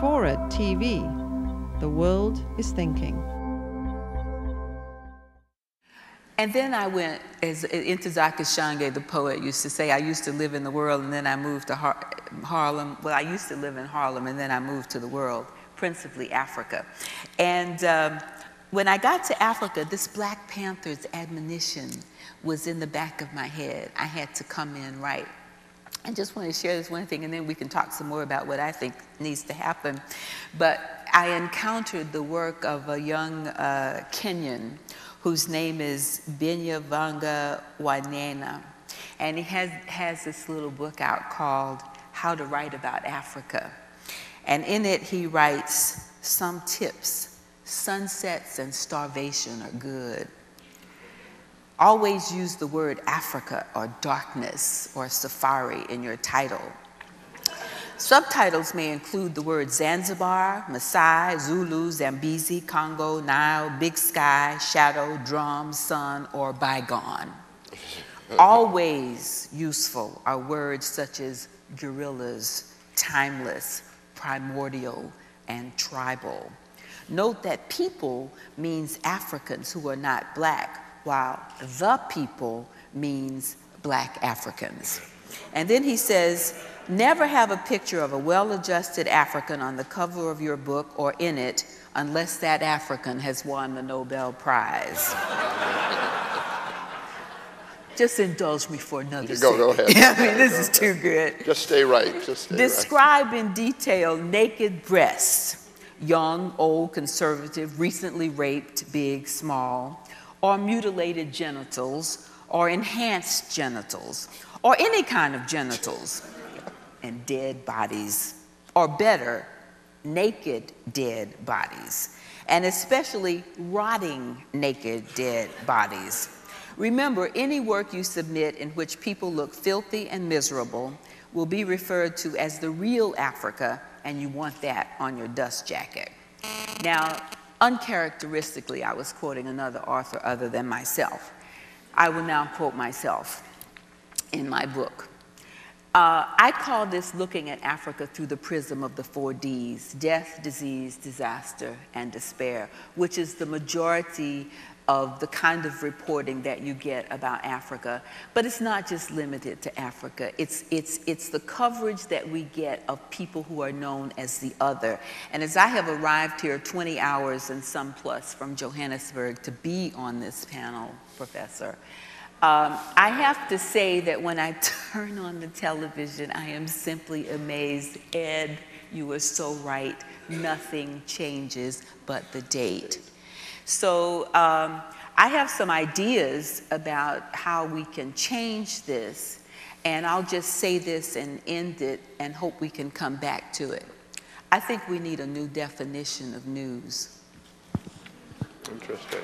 FORA.tv. The world is thinking. And then I went, as Ntozake Shange, the poet, used to say, I used to live in the world and then I moved to Harlem. Well, I used to live in Harlem and then I moved to the world, principally Africa. And when I got to Africa, this Black Panther's admonition was in the back of my head. I had to come in right. I just want to share this one thing, and then we can talk some more about what I think needs to happen. But I encountered the work of a young Kenyan whose name is Binyavanga Wanena. And he has this little book out called How to Write About Africa. And in it, he writes some tips. Sunsets and starvation are good. Always use the word Africa or darkness or safari in your title. Subtitles may include the words Zanzibar, Maasai, Zulu, Zambezi, Congo, Nile, Big Sky, Shadow, Drum, Sun, or Bygone. Always useful are words such as guerrillas, timeless, primordial, and tribal. Note that people means Africans who are not Black, while the people means Black Africans. And then he says, never have a picture of a well-adjusted African on the cover of your book or in it unless that African has won the Nobel Prize. Just indulge me for another second. Go ahead. I mean, this is too good. Just stay right. Just stay Describe in detail naked breasts, young, old, conservative, recently raped, big, small, or mutilated genitals, or enhanced genitals, or any kind of genitals, and dead bodies, or better, naked dead bodies, and especially rotting naked dead bodies. Remember, any work you submit in which people look filthy and miserable will be referred to as the real Africa, and you want that on your dust jacket. Now, uncharacteristically, I was quoting another author other than myself. I will now quote myself in my book. I call this looking at Africa through the prism of the 4 Ds, death, disease, disaster, and despair, which is the majority of the kind of reporting that you get about Africa. But it's not just limited to Africa. It's the coverage that we get of people who are known as the other. And as I have arrived here 20 hours and some plus from Johannesburg to be on this panel, Professor, I have to say that when I turn on the television, I am simply amazed. Ed, you were so right. Nothing changes but the date. So I have some ideas about how we can change this, and I'll just say this and end it and hope we can come back to it. I think we need a new definition of news. Interesting.